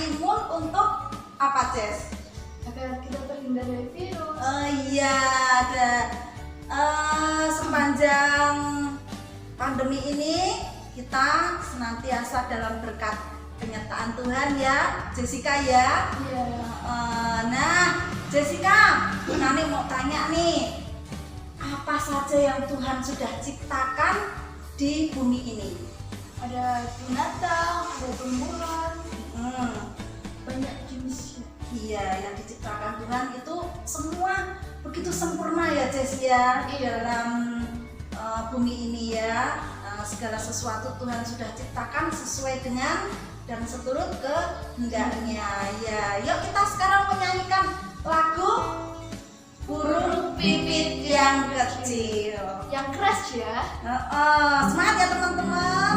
imun untuk apa, Jess? Agar kita terhindar dari virus. Iya, sepanjang pandemi ini kita senantiasa dalam berkat penyertaan Tuhan ya, Jessica ya. Iya. Nah, Jessica, Nani mau tanya nih, apa saja yang Tuhan sudah ciptakan di bumi ini? Ada binatang, ada tumbuhan, banyak jenisnya. Iya, yang diciptakan Tuhan itu semua begitu sempurna ya, Jess ya, di dalam bumi ini ya. Segala sesuatu Tuhan sudah ciptakan sesuai dengan dan seturut kehendaknya. Ya, yuk kita sekarang menyanyikan lagu Burung Pipit yang Kecil. Yang keras ya. Semangat ya teman-teman.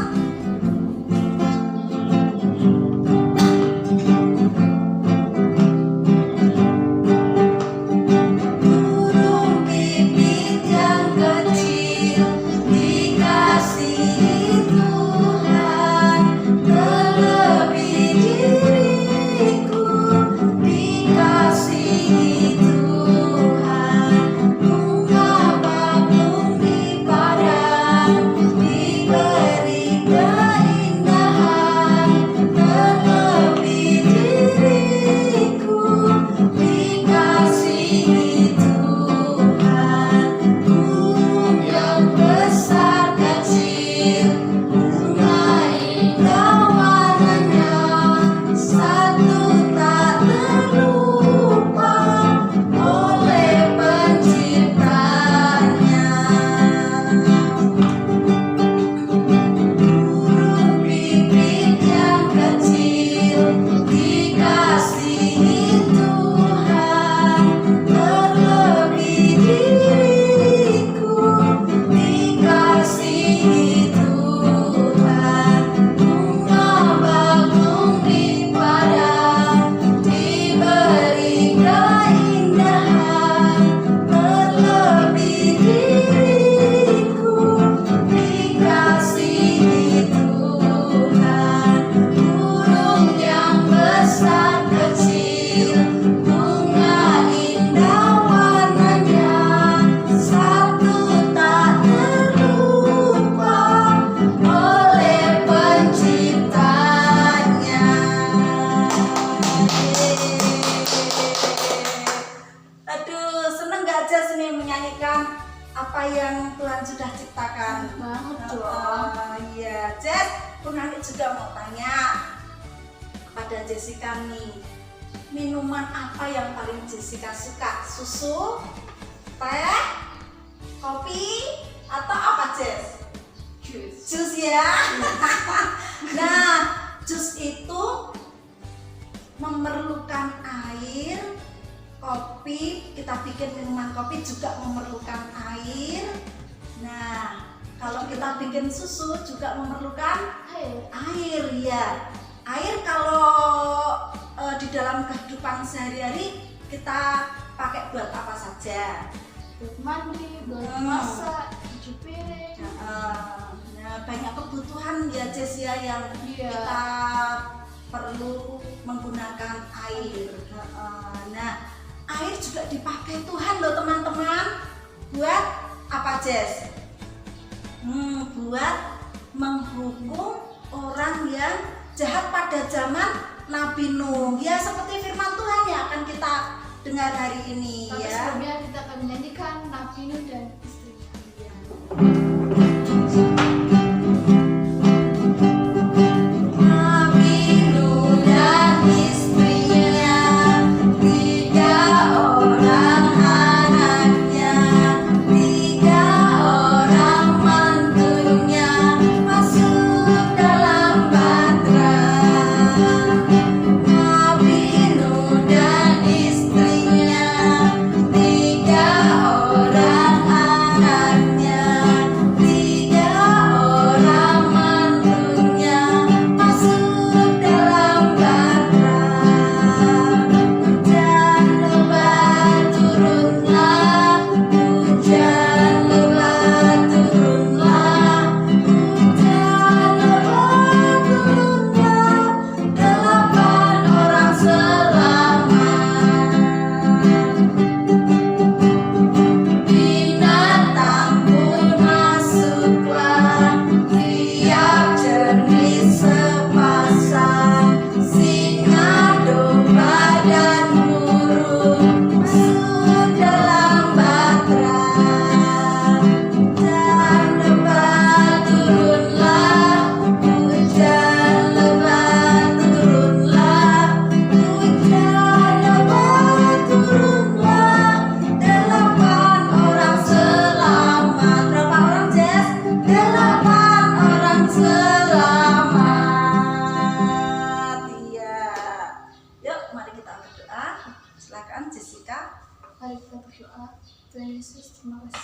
Apa yang Tuhan sudah ciptakan banget dong. Iya, Jess, pun nanti juga mau tanya kepada Jessica nih, minuman apa yang paling Jessica suka? Susu, teh, kopi, atau apa, Jess? Jus ya. Nah, jus itu memerlukan air. Kopi, kita bikin minuman kopi juga memerlukan air. Nah, kalau kita bikin susu juga memerlukan air ya. Air kalau di dalam kehidupan sehari-hari kita pakai buat apa saja? Buat mandi, buat masak, cuci piring. Nah, banyak kebutuhan ya, Jess ya, yang kita perlu menggunakan air. Nah, air juga dipakai Tuhan loh teman-teman. Buat apa, Jess? Buat menghukum orang yang jahat pada zaman Nabi Nuh. Ya, seperti firman Tuhan yang akan kita dengar hari ini. Tapi ya. sebelumnya kita akan menyanyikan Nabi Nuh dan istrinya. Tiga orang anaknya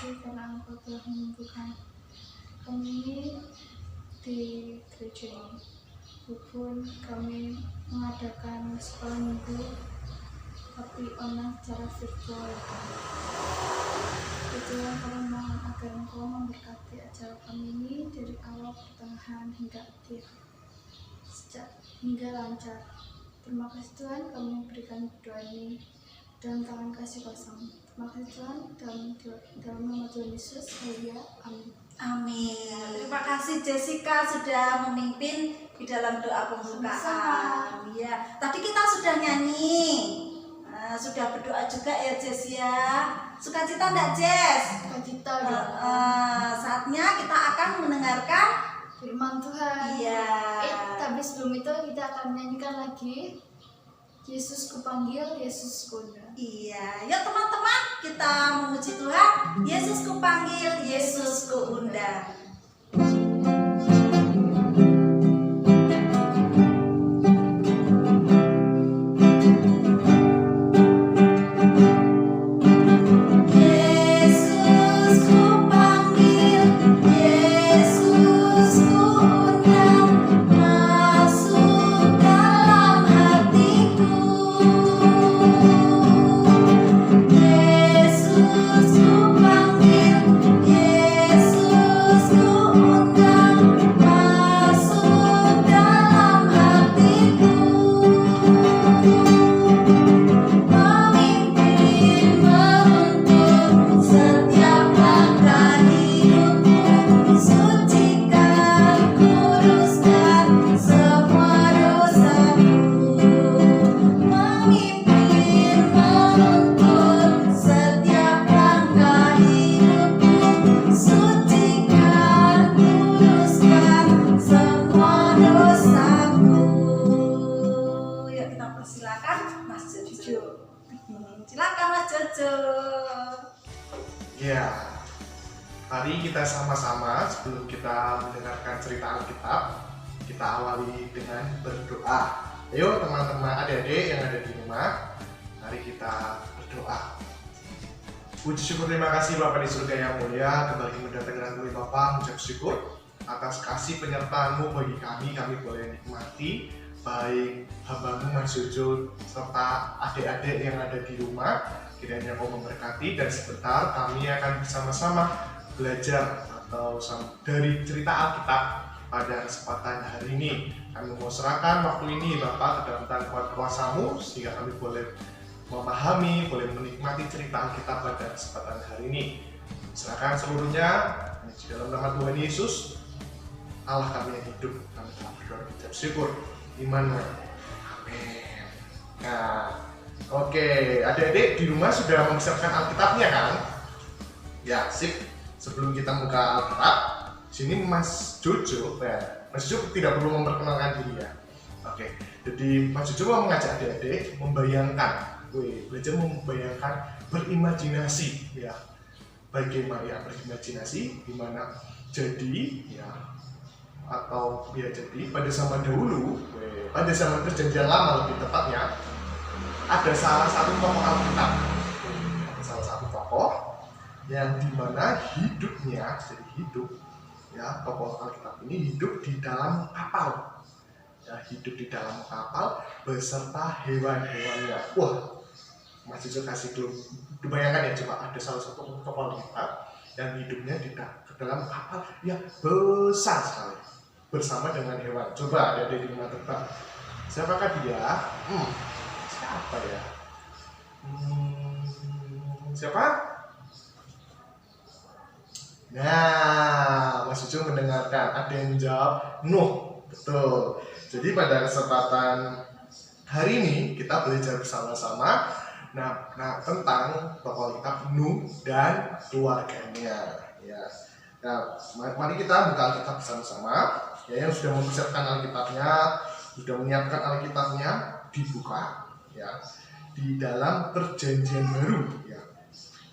kasih karena Engkau telah menyembuhkan kami di gereja ini. Walaupun kami mengadakan sekolah minggu, tapi online secara virtual. Tuhan, kami mohon agar Engkau memberkati acara kami ini dari awal, pertengahan hingga akhir, hingga lancar. Terima kasih Tuhan, kami berikan doa ini dalam tangan kasih kosong. Terima kasih Tuhan, dalam nama Tuhan Yesus, haleluya, amin. Amin. Terima kasih Jessica sudah memimpin di dalam doa pembukaan. Ya, tadi kita sudah nyanyi, sudah berdoa juga ya Jess ya. Sukacita enggak Jess? Sukacita. Saatnya kita akan mendengarkan firman Tuhan. Iya. Tapi sebelum itu kita akan menyanyikan lagi Yesus kupanggil, Yesus kuundang. Iya, yuk teman-teman kita memuji Tuhan. Yesus kupanggil, Yesus kuundang. Ya, mari kita sama-sama sebelum kita mendengarkan cerita Alkitab, kita awali dengan berdoa. Ayo teman-teman adik-adik yang ada di rumah, mari kita berdoa. Puji syukur terima kasih Bapak di surga yang mulia, kembali mendatangkan kami Bapak, mengucap syukur atas kasih penyertaan-Mu bagi kami boleh nikmati baik hamba-Mu Mas Jojo serta adik-adik yang ada di rumah. Kiranya Kau memberkati dan sebentar kami akan bersama-sama belajar atau dari cerita Alkitab pada kesempatan hari ini. Kami mau serahkan waktu ini Bapak ke dalam tangan kuasa-Mu sehingga kami boleh memahami, boleh menikmati cerita Alkitab pada kesempatan hari ini. Serahkan seluruhnya di dalam nama Tuhan Yesus, Allah kami yang hidup. Kami telah berdoa mengucap syukur. Immanuel. Amin. Nah, oke, adik-adik di rumah sudah mempersiapkan Alkitabnya kan? Ya, sip. Sebelum kita buka Alkitab, sini Mas Jojo, Mas Jojo tidak perlu memperkenalkan diri ya. Oke, jadi Mas Jojo mau mengajak adik-adik membayangkan, belajar membayangkan, berimajinasi ya. Bagaimana ya berimajinasi, gimana jadi ya, atau ya jadi pada zaman dahulu, pada zaman perjanjian lama lebih tepatnya, ada salah satu tokoh Alkitab, ada salah satu tokoh yang dimana hidupnya, jadi hidup ya, tokoh Alkitab ini hidup di dalam kapal ya, hidup di dalam kapal beserta hewan-hewannya. Wah, Mas Jojo kasih clue, dibayangkan ya, coba ada salah satu tokoh Alkitab yang hidupnya di dalam kapal yang besar sekali bersama dengan hewan. Coba ada di rumah tebak, siapakah dia? Siapa ya? Siapa? Nah, Mas Jojo mendengarkan, ada yang jawab Nuh. Betul. Jadi pada kesempatan hari ini kita belajar bersama-sama tentang tokoh Alkitab Nuh dan keluarganya ya. Nah, mari kita buka Alkitab bersama-sama ya. Yang sudah mempersiapkan Alkitabnya, sudah menyiapkan Alkitabnya, dibuka ya, di dalam perjanjian baru ya,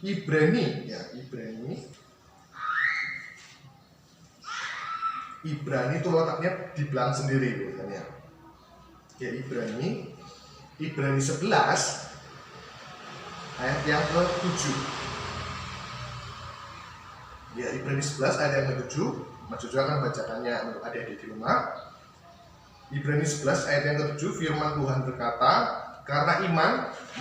Ibrani ya, Ibrani itu letaknya di belakang sendiri ya. Ya, Ibrani 11 ayat yang ke-7. Ya, Ibrani 11 ayat yang ke-7. Mas Jojo akan bacakannya untuk adik-adik di rumah. Ibrani 11 ayat yang ke-7, firman Tuhan berkata, karena iman,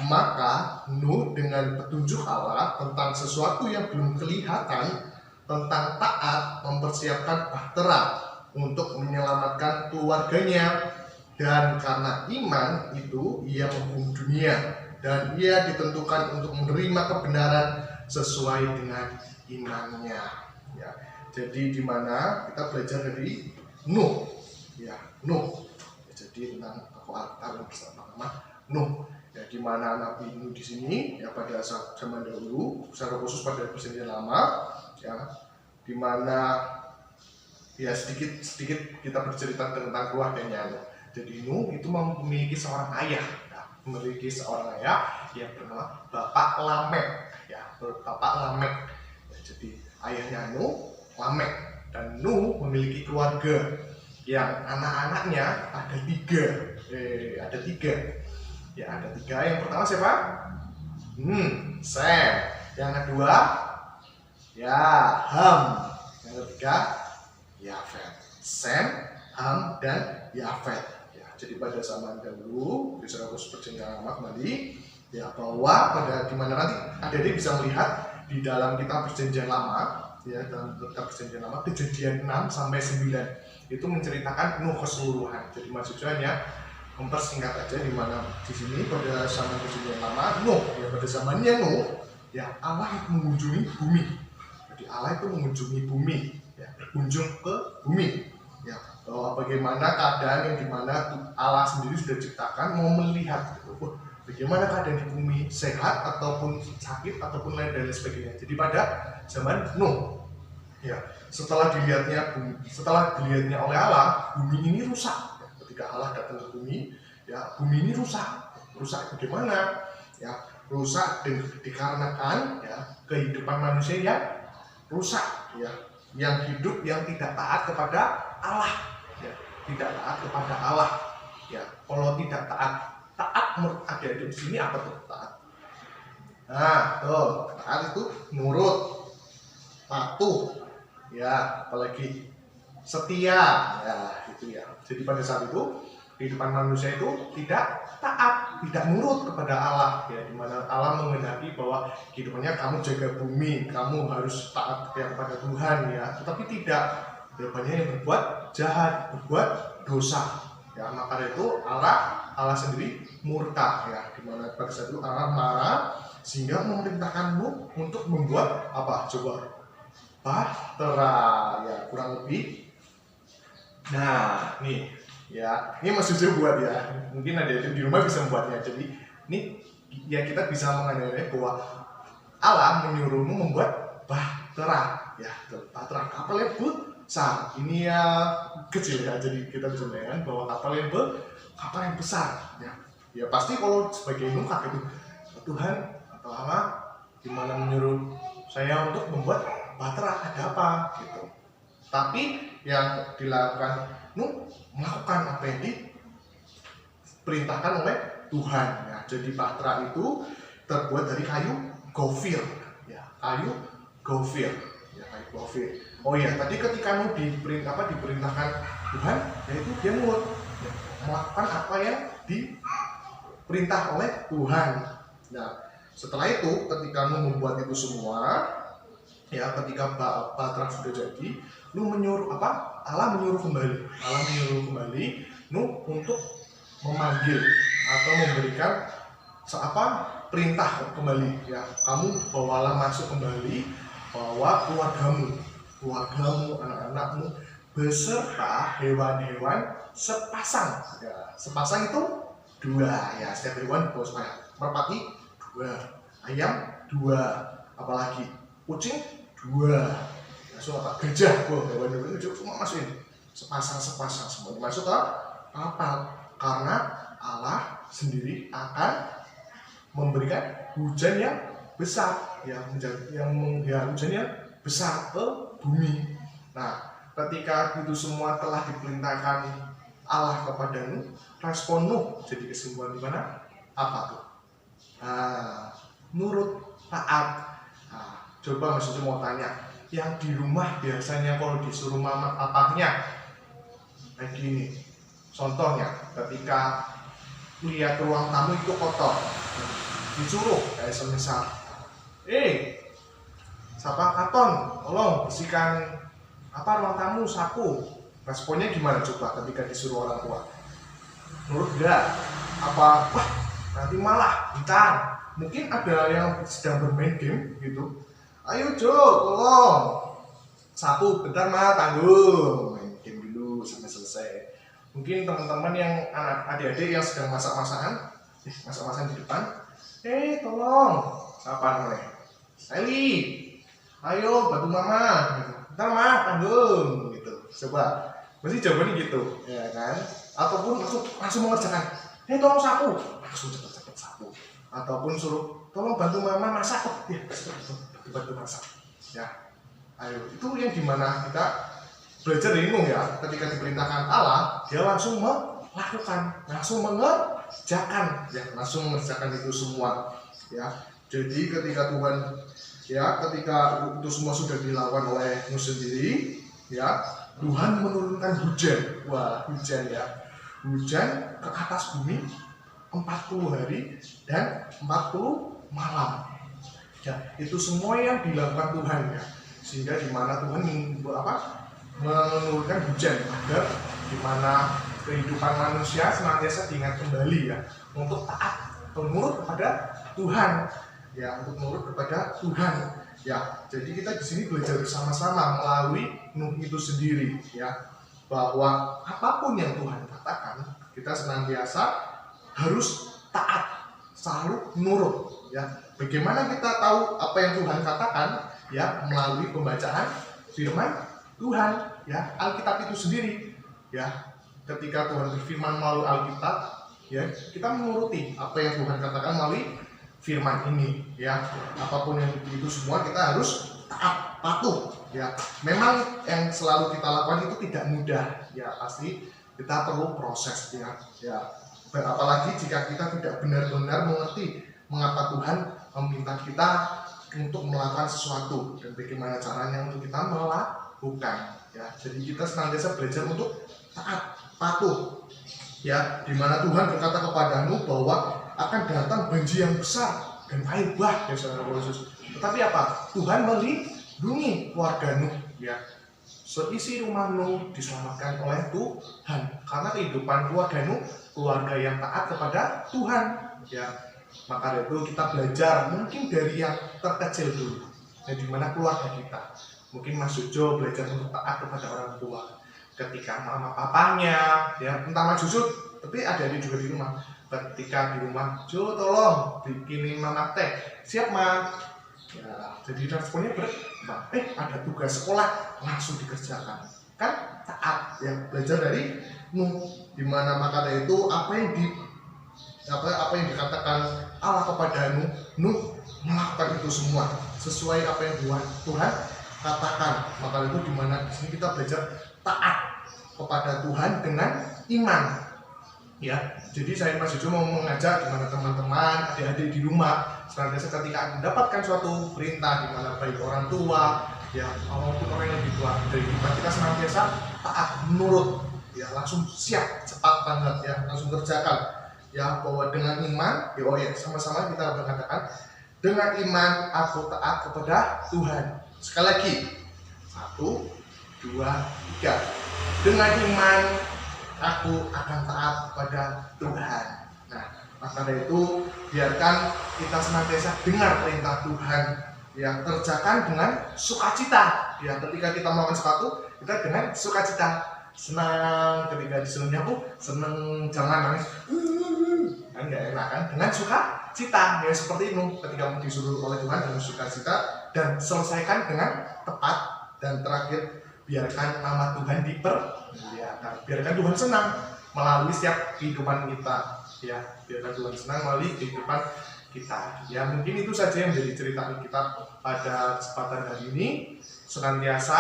maka Nuh dengan petunjuk Allah tentang sesuatu yang belum kelihatan, tentang taat mempersiapkan bahtera untuk menyelamatkan keluarganya. Dan karena iman itu ia menghukum dunia, dan ia ditentukan untuk menerima kebenaran sesuai dengan imannya. Ya, jadi di mana kita belajar dari Nuh, ya Nuh. Ya, jadi tentang tokoh Alkitab bersama Nuh. Ya, di mana Nabi Nuh di sini ya pada zaman dahulu, secara khusus pada Perjanjian Lama, ya, di mana ya sedikit kita bercerita tentang keluarganya Nuh. Jadi Nuh itu memiliki seorang ayah, ya, memiliki seorang ayah yang bernama Bapak Lamek, ya, Bapak Lamek. Ya, jadi ayahnya Nuh Lamek, dan Nuh memiliki keluarga yang anak-anaknya ada tiga. Ya, ada tiga. Yang pertama siapa? Sem. Yang kedua, ya Ham. Yang ketiga, Yafet. Sem, Ham, dan Yafet. Ya, jadi pada zaman dahulu di Surakus Perjanjian Lama kembali, ya bahwa pada dimana nanti adik-adik bisa melihat di dalam kitab Perjanjian Lama, ya dalam kitab Perjanjian Lama Kejadian 6 sampai 9 itu menceritakan Nuh keseluruhan. Jadi maksudnya mempersingkat aja di mana di sini pada zaman Perjanjian Lama Nuh, ya pada zamannya Nuh, ya Allah itu mengunjungi bumi. Jadi Allah itu mengunjungi bumi, ya berkunjung ke bumi. Ya, bagaimana keadaan yang dimana Allah sendiri sudah ciptakan, mau melihat gitu, bagaimana keadaan di bumi, sehat ataupun sakit ataupun lain dan sebagainya. Jadi pada zaman Nuh, ya setelah dilihatnya oleh Allah, bumi ini rusak. Ya, ketika Allah datang ke bumi, ya bumi ini rusak bagaimana? Ya rusak dikarenakan ya kehidupan manusia yang rusak, ya yang hidup yang tidak taat kepada Allah, ya tidak taat kepada Allah. Ya kalau tidak taat menurut adik-adik di sini apa tuh taat? Nah, tuh taat itu nurut, patuh, ya apalagi setia, ya itu ya. Jadi pada saat itu kehidupan manusia itu tidak taat, tidak nurut kepada Allah, ya dimana Allah menghendaki bahwa kehidupannya kamu jaga bumi, kamu harus taat kepada Tuhan, ya tetapi tidak, ya banyak yang berbuat jahat, berbuat dosa, ya maka itu Allah sendiri murka, ya dimana pada saat itu Allah marah sehingga memerintahkan Nuh untuk membuat apa coba? Bahtera, ya kurang lebih. Nah nih ya ini Mas Jojo buat, ya mungkin ada di rumah bisa membuatnya. Jadi ini ya kita bisa mengandalkan bahwa Allah menyuruhmu membuat bahtera, ya bahtera kapal yang besar. Ini ya kecil ya, jadi kita bisa bayangkan bahwa kapal yang besar, ya pasti kalau sebagai Nuh kaget itu Tuhan atau Allah gimana menyuruh saya untuk membuat bahtera, ada apa gitu. Tapi yang dilakukan Nuh melakukan apa yang diperintahkan oleh Tuhan, ya. Jadi bahtera itu terbuat dari kayu gofir, ya kayu gofir. Oh iya, tadi ketika Nuh diperintahkan Tuhan, yaitu dia nurut, ya, melakukan apa yang diperintah oleh Tuhan. Nah, setelah itu ketika Nuh membuat itu semua, ya ketika bahtera sudah jadi, Allah menyuruh kembali Nuh untuk memanggil atau memberikan perintah kembali, ya kamu bawalah masuk kembali, bawa keluargamu, anak-anakmu beserta hewan-hewan sepasang, ya sepasang itu 2, ya setiap hewan bawa merpati 2, ayam 2, apalagi kucing 2, langsung gajah, hewan-hewan itu cuma masukin sepasang semua masuk ke kapal, karena Allah sendiri akan memberikan hujan yang besar, hujan yang besar ke bumi. Nah, ketika itu semua telah diperintahkan Allah kepada Nuh, respon Nuh jadi kesimpulan di mana? Apa tuh? Nurut, taat. Nah, coba Mas Jojo mau tanya, yang di rumah biasanya kalau disuruh mama papahnya kayak gini. Contohnya ketika lihat ruang tamu itu kotor, disuruh kayak semisal, siapa Katon, tolong bersihkan ruang tamu, sapu. Responnya gimana coba ketika disuruh orang tua? Menurut dia wah nanti malah bentar. Mungkin ada yang sedang bermain game gitu. Ayo Jo, tolong sapu bentar mah, tanggung main game dulu sampai selesai. Mungkin teman-teman yang adik-adik yang sedang masak-masakan di depan, tolong siapa namanya? Sally, ayo bantu mama gitu. Bentar mah, tanggung gitu. Coba pasti jawabannya gitu, ya kan? Ataupun langsung mengerjakan, tolong sapu, langsung cepet-cepet sapu. Ataupun suruh tolong bantu mama masak, ya bantu masak, ya. Ayo, itu yang dimana kita belajar dari Nuh ya, ketika diperintahkan Allah, dia langsung melakukan, langsung mengerjakan, ya, langsung mengerjakan itu semua, ya. Jadi ketika Tuhan, ya, ketika itu semua sudah dilakukan oleh Nuh sendiri, ya, Tuhan menurunkan hujan, hujan ya, hujan ke atas bumi 40 hari dan 40 malam. Ya, itu semua yang dilakukan Tuhan ya, sehingga dimana Tuhan menurunkan hujan agar dimana kehidupan manusia senantiasa diingat kembali ya, untuk taat menurut kepada Tuhan ya, untuk menurut kepada Tuhan ya. Jadi kita di sini belajar bersama-sama melalui Nuh itu sendiri ya, bahwa apapun yang Tuhan katakan kita senantiasa harus taat, selalu nurut ya. Bagaimana kita tahu apa yang Tuhan katakan ya? Melalui pembacaan firman Tuhan ya, Alkitab itu sendiri ya. Ketika Tuhan berfirman melalui Alkitab ya, kita menuruti apa yang Tuhan katakan melalui firman ini ya. Apapun yang itu semua kita harus taat, patuh ya. Memang yang selalu kita lakukan itu tidak mudah ya, pasti kita perlu proses ya. Apalagi jika kita tidak benar-benar mengerti mengapa Tuhan meminta kita untuk melakukan sesuatu dan bagaimana caranya untuk kita melakukan ya. Jadi kita senantiasa belajar untuk taat, patuh ya, dimana Tuhan berkata kepada Nuh bahwa akan datang banjir yang besar dan air bah ya saudara Yesus. Tetapi apa? Tuhan melindungi keluarga Nuh ya. Seisi rumah Nuh diselamatkan oleh Tuhan karena kehidupan keluarga Nuh, keluarga yang taat kepada Tuhan ya. Maka itu kita belajar mungkin dari yang terkecil dulu, ya, dimana keluarga kita. Mungkin Mas Jojo belajar untuk taat kepada orang tua ketika mama papanya ya, entah Mas Jojo tapi ada juga di rumah. Ketika di rumah, Jo tolong bikinin mama teh, siap Ma ya. Jadi responnya ada tugas sekolah langsung dikerjakan, kan taat ya. Belajar dari Nuh, dimana maka itu apa yang dikatakan Allah kepada Nuh melakukan itu semua sesuai apa yang Tuhan katakan. Maka itu dimana di sini kita belajar taat kepada Tuhan dengan iman ya. Jadi saya Mas Jojo mau mengajak dimana teman-teman, adik-adik di rumah senantiasa ketika mendapatkan suatu perintah, dimana baik orang tua ya maupun orang yang lebih tua dari kita senantiasa taat, menurut ya, langsung siap, cepat banget ya, langsung kerjakan ya. Bahwa dengan iman ya, sama-sama kita mengatakan dengan iman aku taat kepada Tuhan. Sekali lagi, 1, 2, 3. Dengan iman aku akan taat kepada Tuhan. Nah, maka dari itu biarkan kita senantiasa dengar perintah Tuhan yang kerjakan dengan sukacita ya. Ketika kita melakukan sesuatu, kita dengan sukacita, senang. Ketika disuruh nyapu, senang, jangan nangis kan nggak enak kan, dengan sukacita ya. Seperti itu ketika disuruh oleh Tuhan dengan sukacita dan selesaikan dengan tepat. Dan terakhir, biarkan nama Tuhan dipermuliakan, biarkan Tuhan senang melalui setiap kehidupan kita ya. Biarkan Tuhan senang melalui kehidupan kita ya. Mungkin itu saja yang menjadi cerita kita pada kesempatan hari ini. Senantiasa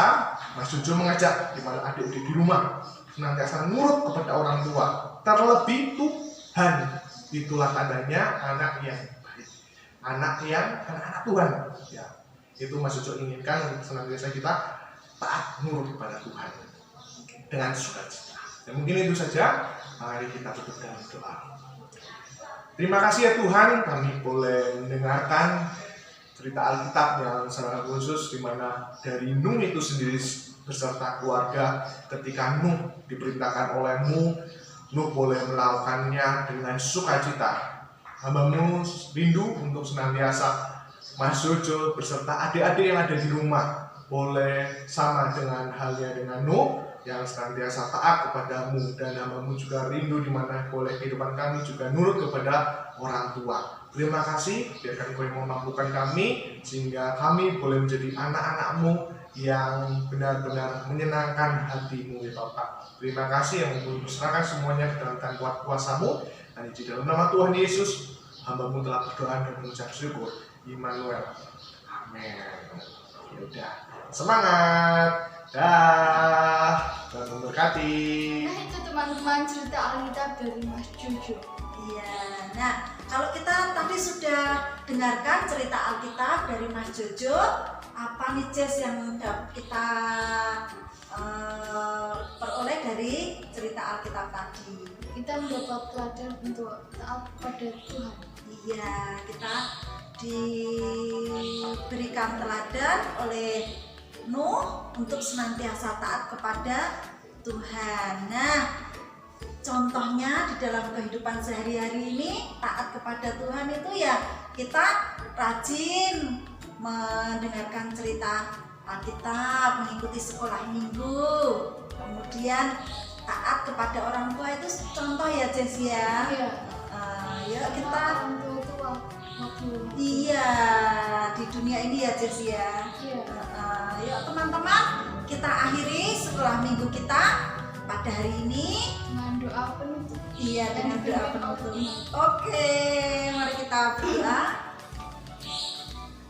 Mas Jojo mengajak dimana adik-adik di rumah senantiasa nurut kepada orang tua, terlebih Tuhan. Itulah tandanya anak yang baik, anak Tuhan ya. Itu Mas Jojo inginkan untuk senantiasa kita taat nurut kepada Tuhan dengan sukacita. Dan mungkin itu saja. Mari kita tutup dengan doa. Terima kasih ya Tuhan, kami boleh mendengarkan cerita Alkitab yang sangat khusus, di mana dari Nuh itu sendiri beserta keluarga, ketika Nuh diperintahkan oleh-Mu, Nuh boleh melakukannya dengan sukacita. Hamba-Mu rindu untuk senantiasa Mas Jojo beserta adik-adik yang ada di rumah boleh sama dengan halnya dengan Nuh, yang senantiasa taat kepada-Mu, dan hamba-Mu juga rindu di mana boleh kehidupan kami juga nurut kepada orang tua. Terima kasih, biarkan Kau yang memampukan kami sehingga kami boleh menjadi anak-anak-Mu yang benar-benar menyenangkan hati-Mu ya Bapak. Terima kasih yang memperserahkan semuanya ke dalam tangan kuat kuasa-Mu, dan di dalam nama Tuhan Yesus hamba-Mu telah berdoa dan mengucap syukur. Immanuel. Amin. Ya udah, semangat. Dah, Tuhan memberkati. Nah itu teman-teman cerita Alkitab dari Mas Jojo. Iya, nah kalau kita tadi sudah dengarkan cerita Alkitab dari Mas Jojo, apa nih Jess yang kita peroleh dari cerita Alkitab tadi? Kita mendapat teladan untuk taat pada Tuhan. Iya, kita diberikan teladan oleh Nuh untuk senantiasa taat kepada Tuhan. Nah, contohnya di dalam kehidupan sehari-hari ini taat kepada Tuhan itu ya kita rajin mendengarkan cerita Alkitab, mengikuti sekolah minggu, kemudian taat kepada orang tua itu contoh ya Jess ya. Iya. Ya kita orang tua itu waktu. iya di dunia ini ya Jess ya. Iya. Yuk teman-teman, kita akhiri sekolah minggu kita pada hari ini Dengan doa penutup. iya dengan doa penutup. Oke, mari kita berdoa.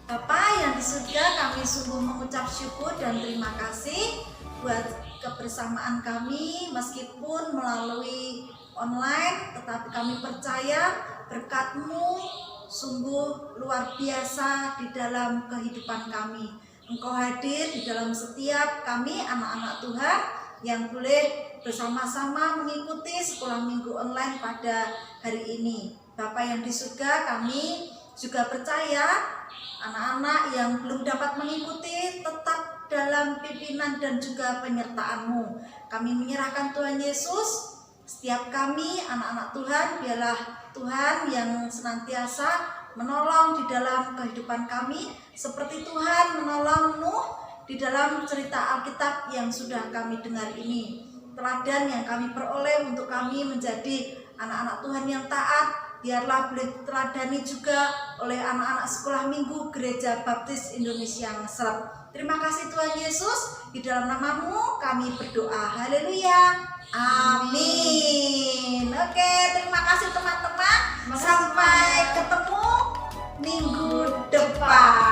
Bapa yang di surga, kami sungguh mengucap syukur dan terima kasih buat kebersamaan kami meskipun melalui online, tetapi kami percaya berkat-Mu sungguh luar biasa di dalam kehidupan kami. Engkau hadir di dalam setiap kami anak-anak Tuhan yang boleh bersama-sama mengikuti sekolah minggu online pada hari ini. Bapa yang di surga, kami juga percaya anak-anak yang belum dapat mengikuti tetap dalam pimpinan dan juga penyertaan-Mu. Kami menyerahkan Tuhan Yesus, setiap kami anak-anak Tuhan, biarlah Tuhan yang senantiasa menolong di dalam kehidupan kami seperti Tuhan menolong Nuh di dalam cerita Alkitab yang sudah kami dengar ini. Teladan yang kami peroleh untuk kami menjadi anak-anak Tuhan yang taat, biarlah boleh teladani juga oleh anak-anak sekolah minggu Gereja Baptis Indonesia Mesrep. Terima kasih Tuhan Yesus, di dalam nama-Mu kami berdoa. Haleluya. Amin. Oke, terima kasih teman-teman. Sampai ketemu minggu depan.